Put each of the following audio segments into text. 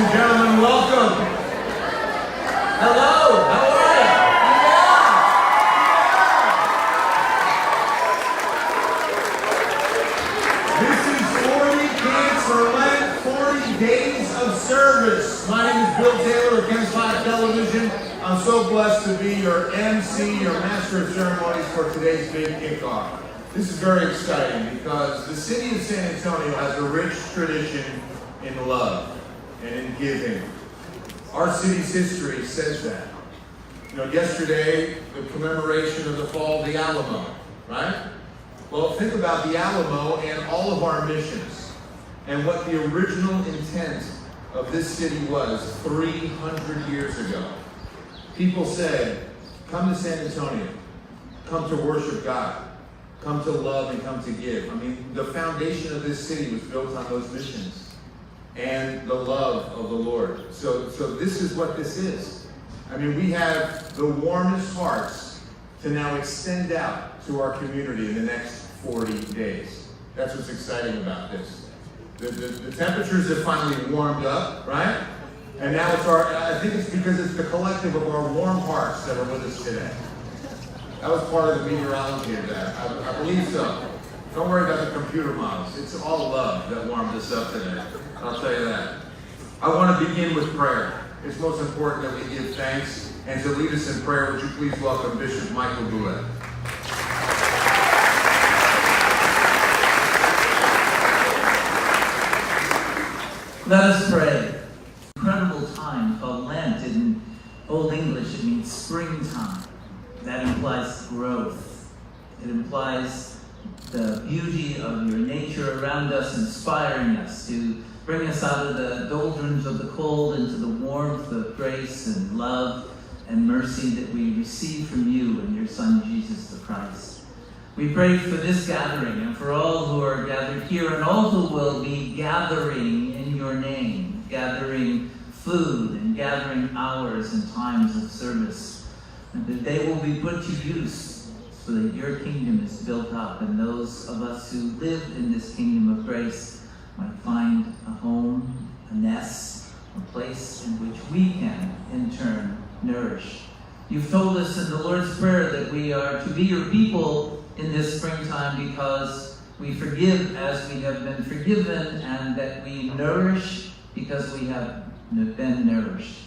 and gentlemen, welcome. Hello, how are you? Yeah. This is 40 Kids for Lent, 40 Days of Service. My name is Bill Taylor of Ken's 5 Television. I'm so blessed to be your MC, your Master of Ceremonies for today's big kickoff. This is very exciting because the city of San Antonio has a rich tradition in love and in giving. Our city's history says that. You know, yesterday, the commemoration of the fall of the Alamo, right? Well, think about the Alamo and all of our missions and what the original intent of this city was 300 years ago. People said, come to San Antonio, come to worship God, come to love and come to give. I mean, the foundation of this city was built on those missions and the love of the Lord. So this is what this is. I mean, we have the warmest hearts to now extend out to our community in the next 40 days. That's what's exciting about this. The temperatures have finally warmed up, right? And now I think it's because it's the collective of our warm hearts that are with us today. That was part of the meteorology of that. I believe so. Don't worry about the computer models. It's all love that warmed us up today. I'll tell you that. I want to begin with prayer. It's most important that we give thanks. And to lead us in prayer, would you please welcome Bishop Michael Boulette. Let us pray. Incredible time called Lent. In Old English, it means springtime. That implies growth. It implies the beauty of your nature around us, inspiring us to bring us out of the doldrums of the cold into the warmth of grace and love and mercy that we receive from you and your Son, Jesus the Christ. We pray for this gathering and for all who are gathered here and all who will be gathering in your name, gathering food and gathering hours and times of service, and that they will be put to use so that your kingdom is built up and those of us who live in this kingdom of grace might find a home, a nest, a place in which we can, in turn, nourish. You've told us in the Lord's Prayer that we are to be your people in this springtime because we forgive as we have been forgiven and that we nourish because we have been nourished.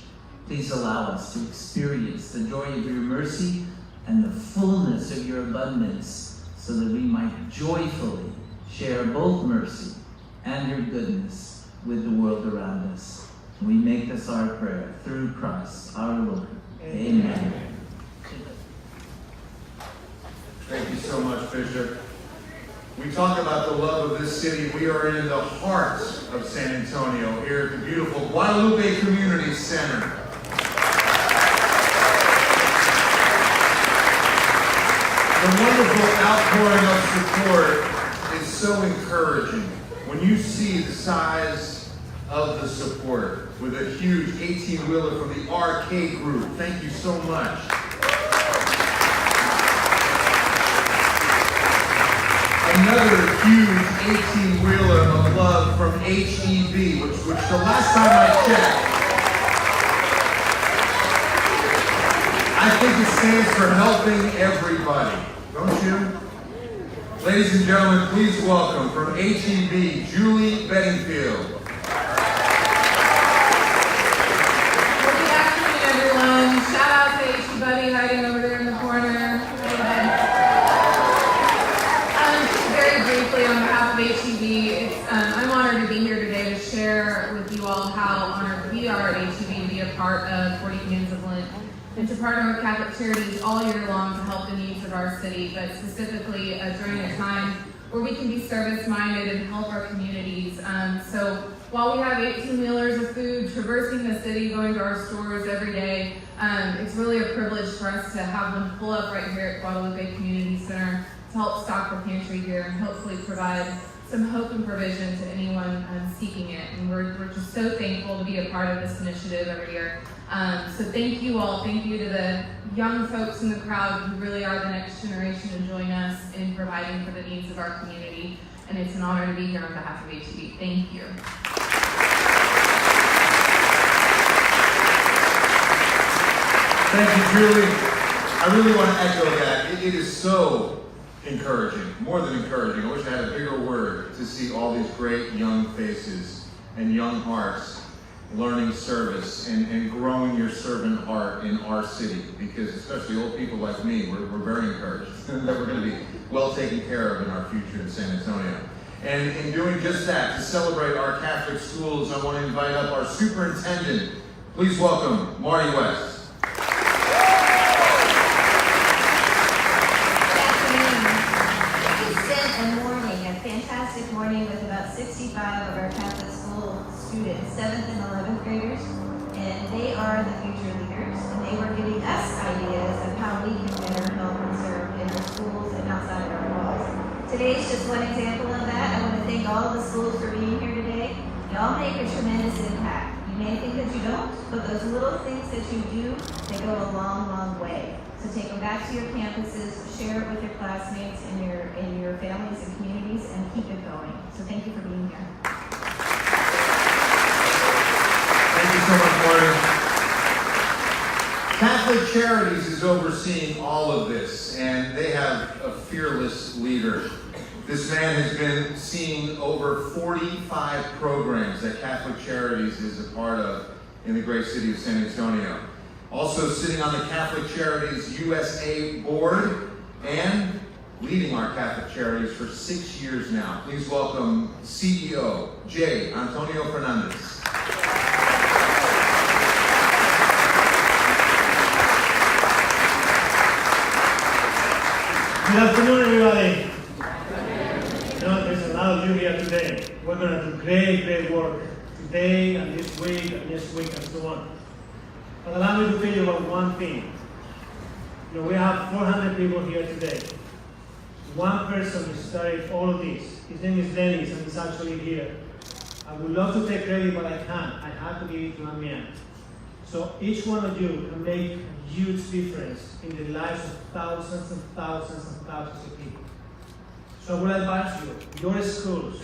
Please allow us to experience the joy of your mercy and the fullness of your abundance so that we might joyfully share both mercy and your goodness with the world around us. We make this our prayer through Christ our Lord. Amen. Thank you so much, Bishop. We talk about the love of this city. We are in the heart of San Antonio, here at the beautiful Guadalupe Community Center. The wonderful outpouring of support is so encouraging. When you see the size of the support with a huge 18-wheeler from the Arcade Group, thank you so much. Another huge 18-wheeler of love from HEB, which the last time I checked, I think it stands for helping everybody, don't you? Ladies and gentlemen, please welcome from HEB, Julie Bedingfield. Well, good afternoon, everyone. Shout out to HEB Buddy hiding over there in the corner. Very briefly, on behalf of HEB, I'm honored to be here today to share with you all how honored we are at HEB to be a part of 40 Cans of Lent and to partner with Catholic Charities all year long to help the needs of our city, but specifically during a time where we can be service-minded and help our communities. So while we have 18-wheelers of food traversing the city, going to our stores every day, it's really a privilege for us to have one pull up right here at Guadalupe Community Center to help stock the pantry here and hopefully provide some hope and provision to anyone seeking it. And we're just so thankful to be a part of this initiative every year. So thank you all. Thank you to the young folks in the crowd who really are the next generation to join us in providing for the needs of our community. And it's an honor to be here on behalf of HEB. Thank you. Thank you, Julie. I really want to echo that. It is so encouraging, more than encouraging. I wish I had a bigger word to see all these great young faces and young hearts learning service and growing your servant heart in our city, because especially old people like me, we're very encouraged that we're going to be well taken care of in our future in San Antonio. And in doing just that, to celebrate our Catholic schools, I want to invite up our superintendent. Please welcome Marty West. Fantastic morning with about 65 of our Catholic school students, 7th and 11th graders, and they are the future leaders, and they were giving us ideas of how we can better help and serve in our schools and outside our walls. Today is just one example of that. I want to thank all of the schools for being here today. Y'all make a tremendous impact. You may think that you don't, but those little things that you do, they go a long, long way. So take them back to your campuses, share it with your classmates and your families and communities, and keep it going. So thank you for being here. Thank you so much, Marty. Catholic Charities is overseeing all of this, and they have a fearless leader. This man has been seeing over 45 programs that Catholic Charities is a part of in the great city of San Antonio. Also sitting on the Catholic Charities USA board and leading our Catholic Charities for 6 years now. Please welcome CEO J. Antonio Fernandez. Good afternoon, everybody. There's a lot of you here today. We're going to do great work today and this week and next week and so on. But allow me to tell you about one thing. We have 400 people here today. One person who started all of this. His name is Dennis, and he's actually here. I would love to take credit, but I can't. I have to give it to a man. So each one of you can make a huge difference in the lives of thousands and thousands and thousands of people. So I would advise you, your schools,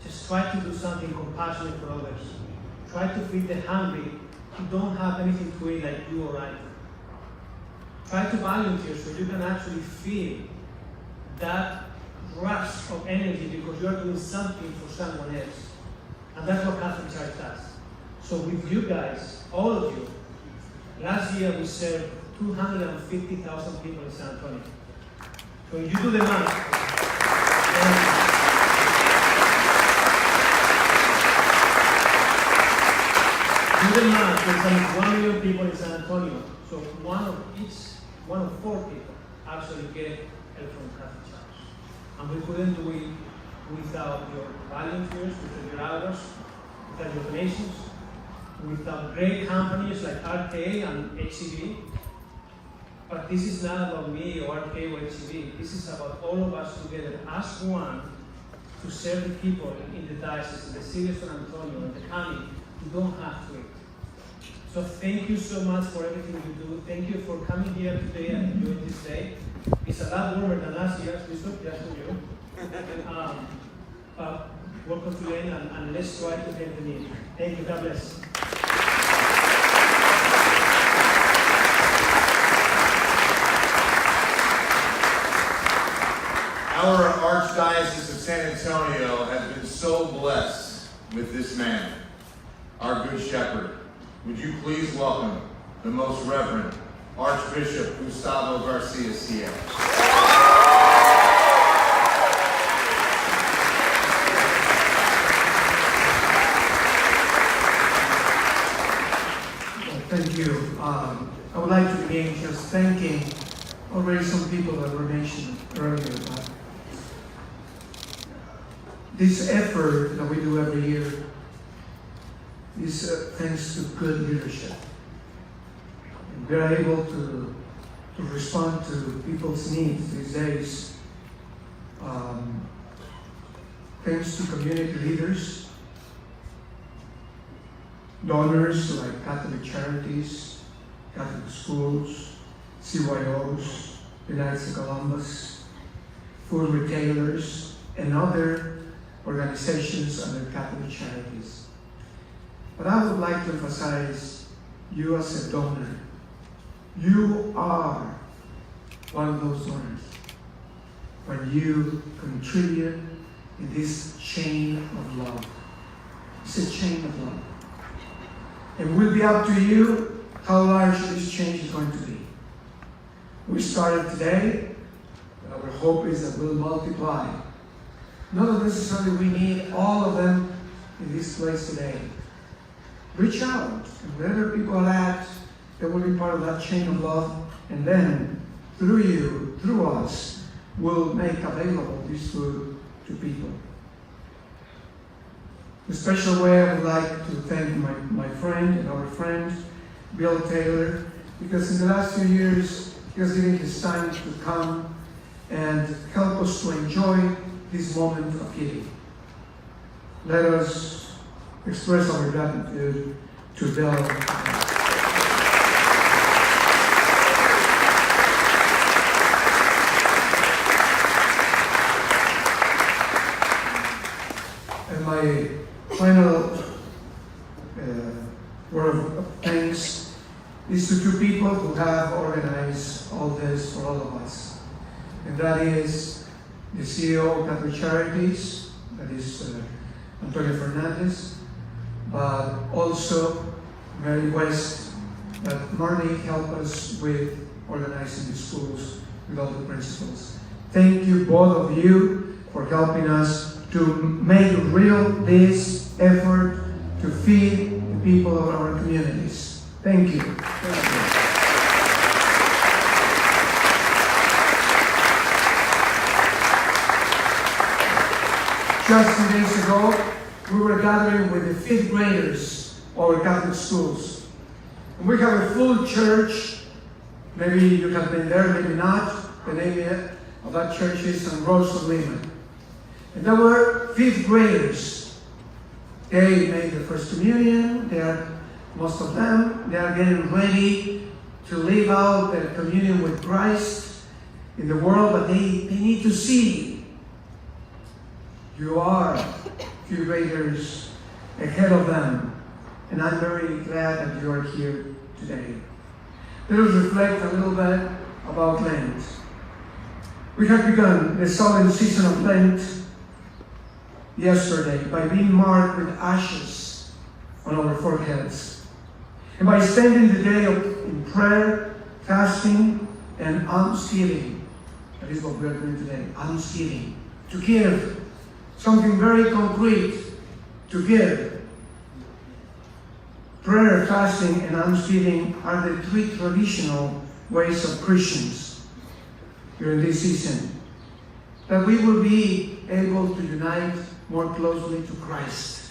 just try to do something compassionate for others. Try to feed the hungry who don't have anything to eat like you or I do. Try to volunteer so you can actually feel that rush of energy because you are doing something for someone else. And that's what Catholic Church does. So with you guys, all of you, last year we served 250,000 people in San Antonio. So you do the math. Do the math, there's like 1 million people in San Antonio. So one of 4 people actually get help from Catholic Church. And we couldn't do it without your volunteers, without your hours, without your donations, without great companies like RK and HCB. But this is not about me or RK or HCB. This is about all of us together as one to serve the people in the diocese, in the city of San Antonio, in the county, who don't have to eat. So thank you so much for everything you do. Thank you for coming here today and enjoying this day. It's a lot warmer than last year, Bishop, just for you. But welcome to Lent, and let's try to help the need. Thank you. God bless. Our Archdiocese of San Antonio has been so blessed with this man, our Good Shepherd. Would you please welcome the Most Reverend Archbishop Gustavo García-Siller. Thank you. I would like to begin just thanking already some people that were mentioned earlier. This effort that we do every year is thanks to good leadership. And we are able to respond to people's needs these days. Thanks to community leaders, donors like Catholic Charities, Catholic Schools, CYOs, the Knights of Columbus, food retailers, and other organizations under Catholic Charities. But I would like to emphasize you as a donor. You are one of those donors when you contribute in this chain of love. It's a chain of love. It will be up to you how large this change is going to be. We started today, but our hope is that we'll multiply. Not necessarily we need all of them in this place today. Reach out, and wherever people are at, they will be part of that chain of love, and then through you, through us, we'll make available this food to people. In a special way, I would like to thank my friend and our friend, Bill Taylor, because in the last few years, he has given his time to come and help us to enjoy this moment of giving. Let us express our gratitude to Bill. And my final word of thanks is to two people who have organized all this for all of us. And that is the CEO of Catholic Charities, that is Antonio Fernandez, but also Mary West, that Marnie helped us with organizing the schools with all the principals. Thank you, both of you, for helping us to make real this effort to feed the people of our communities. Thank you. Thank you. Just 2 days ago, we were gathering with the 5th graders of our Catholic schools. And we have a full church. Maybe you have been there, maybe not. The name of that church is San Rosa of Lima. And there were 5th graders. They made the first communion. Most of them, they are getting ready to live out their communion with Christ in the world, but they need to see you are few graders ahead of them, and I'm very glad that you are here today. Let us reflect a little bit about Lent. We have begun the solemn season of Lent yesterday by being marked with ashes on our foreheads, and by spending the day in prayer, fasting, and almsgiving. That is what we are doing today, almsgiving. To give something very concrete, to give. Prayer, fasting, and almsgiving are the 3 traditional ways of Christians during this season, that we will be able to unite more closely to Christ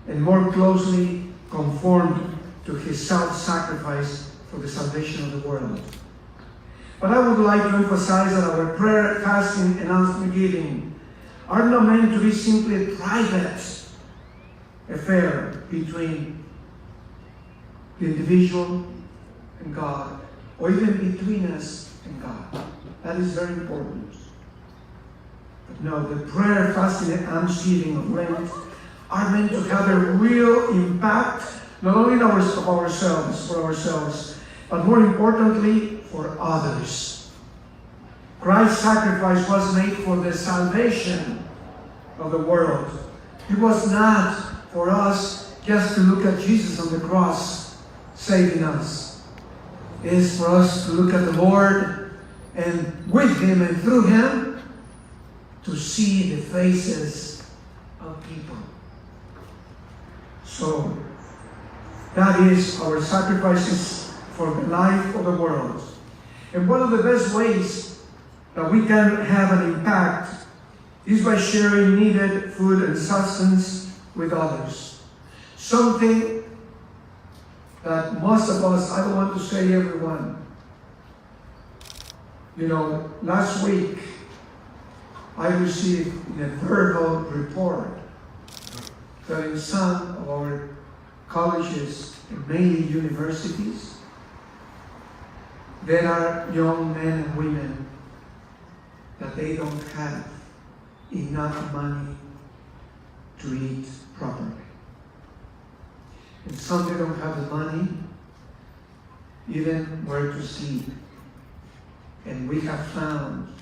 and more closely conformed to his self-sacrifice for the salvation of the world. But I would like to emphasize that our prayer, fasting, and almsgiving are not meant to be simply a private affair between the individual and God, or even between us and God. That is very important. But no, the prayer, fasting, and almsgiving of Lent are meant to have a real impact, not only for ourselves, but more importantly, for others. Christ's sacrifice was made for the salvation of the world. It was not for us just to look at Jesus on the cross saving us. It is for us to look at the Lord and with Him and through Him to see the faces of people. So, that is our sacrifices for the life of the world. And one of the best ways that we can have an impact is by sharing needed food and sustenance with others. Something that most of us, I don't want to say everyone, last week I received a verbal report that in some of our colleges and mainly universities, there are young men and women that they don't have enough money to eat properly. And some they don't have the money even where to sleep. And we have found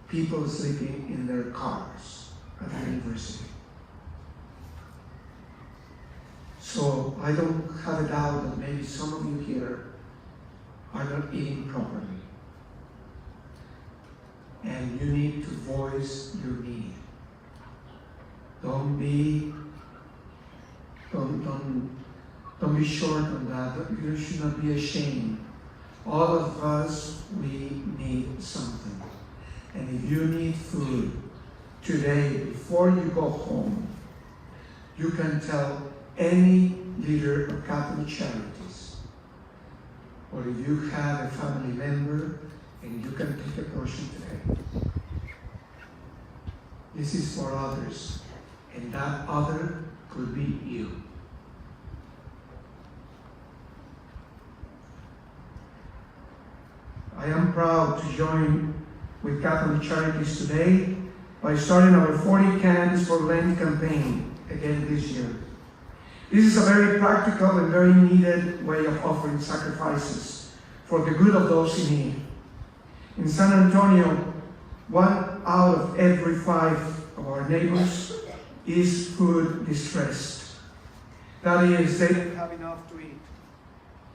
people sleeping in their cars at the university. So I don't have a doubt that maybe some of you here are not eating properly. And you need to voice your need. Don't be short on that. You should not be ashamed. All of us, we need something. And if you need food today, before you go home, you can tell any leader of Catholic Charities, or if you have a family member, and you can take a portion today. This is for others, and that other could be you. I am proud to join with Catholic Charities today by starting our 40 Cans for Lent campaign again this year. This is a very practical and very needed way of offering sacrifices for the good of those in need. In San Antonio, 1 out of every 5 of our neighbors is food distressed. That is, they don't have enough to eat.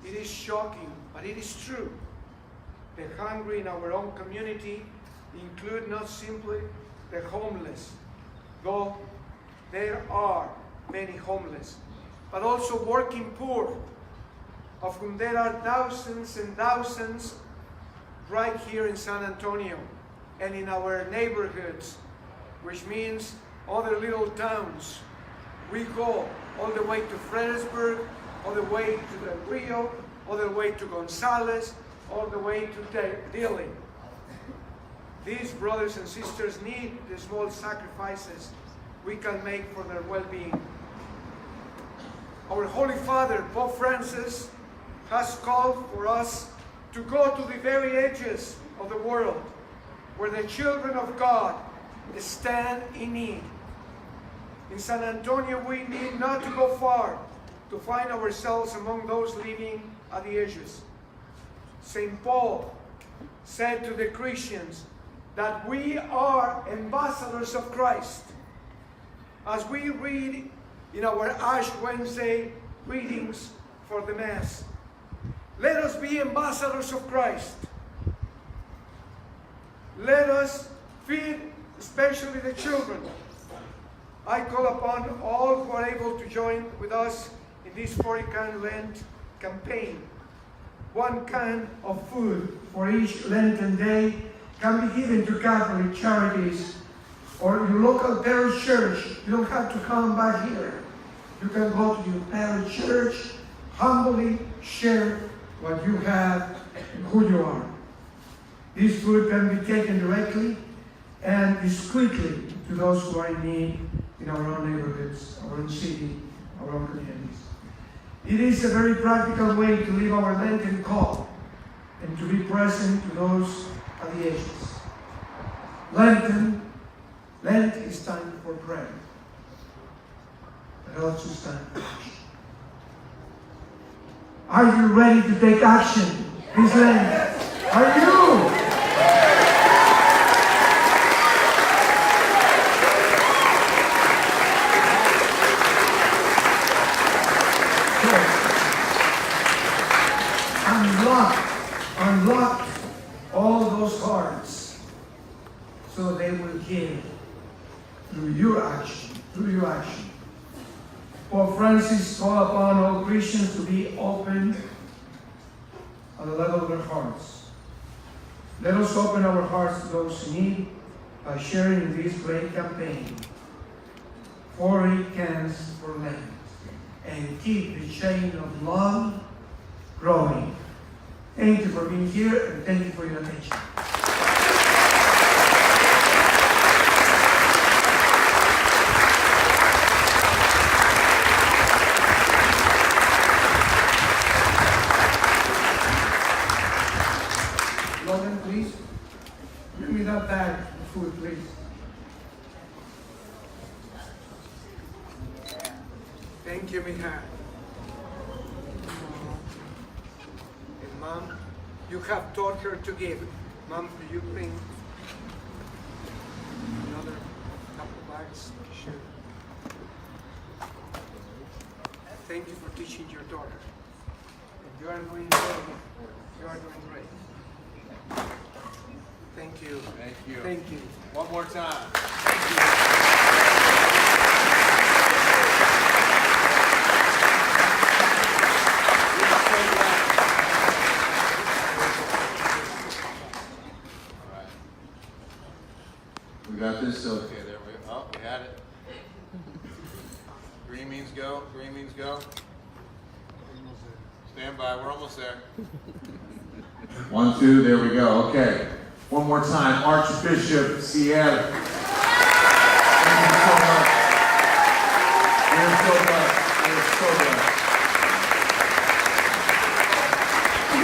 It is shocking, but it is true. The hungry in our own community include not simply the homeless, though there are many homeless, but also working poor, of whom there are thousands and thousands right here in San Antonio and in our neighborhoods, which means other little towns. We go all the way to Fredericksburg, all the way to Del Rio, all the way to Gonzales, all the way to Dilley. These brothers and sisters need the small sacrifices we can make for their well-being. Our Holy Father, Pope Francis, has called for us to go to the very edges of the world where the children of God stand in need. In San Antonio, we need not to go far to find ourselves among those living at the edges. St. Paul said to the Christians that we are ambassadors of Christ. As we read in our Ash Wednesday readings for the Mass, let us be ambassadors of Christ. Let us feed especially the children. I call upon all who are able to join with us in this 40-can Lent campaign. 1 can of food for each Lenten day can be given to Catholic Charities or your local parish church. You don't have to come back here. You can go to your parish church, humbly share what you have and who you are. This food can be taken directly and discreetly to those who are in need in our own neighborhoods, our own city, our own communities. It is a very practical way to live our Lenten call and to be present to those at the edges. Lent is time for prayer, but also it's time for action. Are you ready to take action this Lent? Are you? Unlock all those hearts so they will give through your action. Pope Francis called upon all Christians to be open at the level of their hearts. Let us open our hearts to those in need by sharing in this great campaign, 40 cans for Lent, and keep the chain of love growing. Thank you for being here, and thank you for your attention. Logan, please. Bring me that bag of food, please. Thank you, Mija. Mom, you have taught her to give. Mom, do you bring another couple bags? Sure. Thank you for teaching your daughter. And you are doing great. You are doing great. Thank you. Thank you. Thank you. One more time. We got this, okay, there we go. Oh, we had it. Green means go, green means go. Stand by, we're almost there. 1, 2, there we go, okay. One more time, Archbishop Sierra. Thank you so much. We're so blessed, we're so blessed.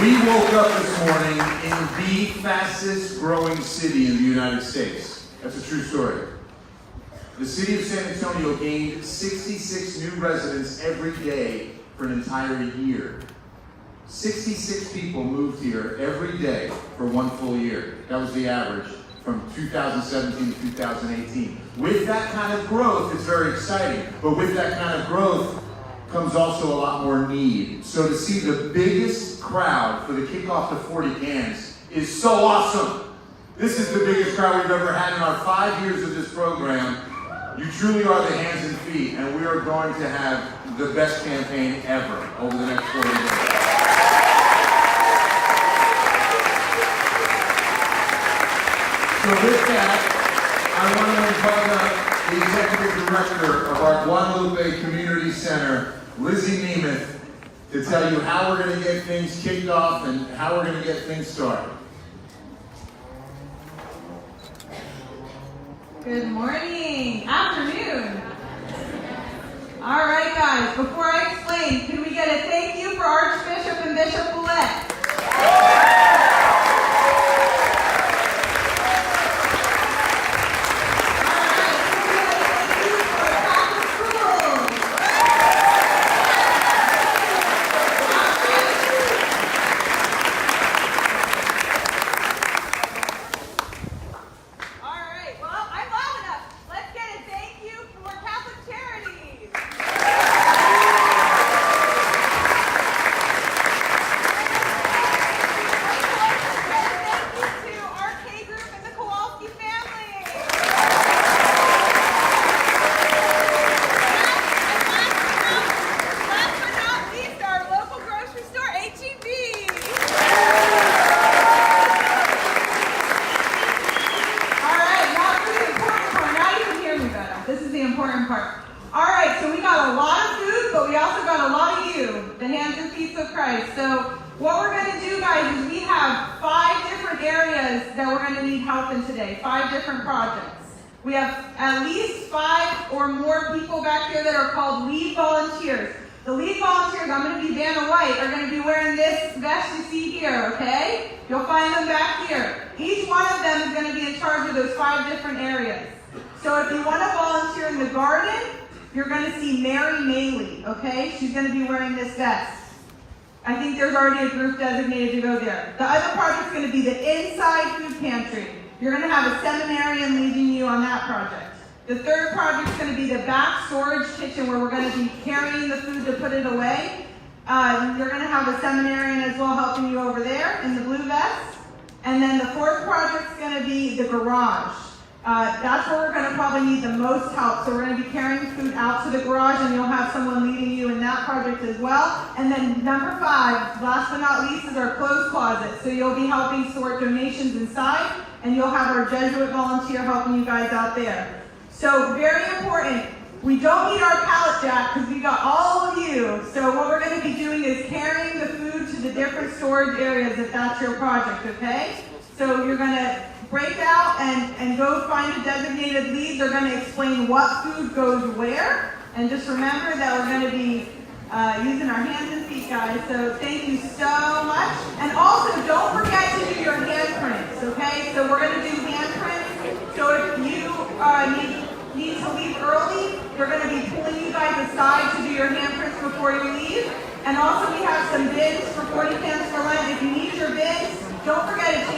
We woke up this morning in the fastest growing city in the United States. That's a true story. The city of San Antonio gained 66 new residents every day for an entire year. 66 people moved here every day for one full year. That was the average from 2017 to 2018. With that kind of growth, it's very exciting. But with that kind of growth comes also a lot more need. So to see the biggest crowd for the Kickoff to 40 cans is so awesome. This is the biggest crowd we've ever had in our 5 years of this program. You truly are the hands and feet, and we are going to have the best campaign ever over the next 40 days. So with that, I want to invite the Executive Director of our Guadalupe Community Center, Lizzie Nemeth, to tell you how we're going to get things kicked off and how we're going to get things started. Good morning, afternoon. All right, guys, before I explain, can we get a thank you for Archbishop and Bishop Boulette? We have at least 5 or more people back here that are called lead volunteers. The lead volunteers, I'm going to be Vanna White, are going to be wearing this vest you see here, okay? You'll find them back here. Each one of them is going to be in charge of those 5 different areas. So if you want to volunteer in the garden, you're going to see Mary Maley, okay? She's going to be wearing this vest. I think there's already a group designated to go there. The other project's going to be the inside food pantry. You're going to have a seminarian leading you on that project. The third project's going to be the back storage kitchen where we're going to be carrying the food to put it away. You're going to have a seminarian as well helping you over there in the blue vest. And then the fourth project's going to be the garage. That's where we're going to probably need the most help. So we're going to be carrying food out to the garage and you'll have someone leading you in that project as well. And then number 5, last but not least, is our clothes closet. So you'll be helping sort donations inside and you'll have our Jesuit volunteer helping you guys out there. So very important, we don't need our pallet jack because we got all of you. So what we're going to be doing is carrying the food to the different storage areas if that's your project, okay? So you're going to break out and go find a designated lead. They're going to explain what food goes where. And just remember that we're going to be using our hands and feet, guys. So thank you so much. And also, don't forget to do your handprints, okay? So we're going to do handprints. So if you need to leave early, we're going to be pulling you guys aside to do your handprints before you leave. And also we have some bins for 40 cans for Lent. If you need your bins, don't forget to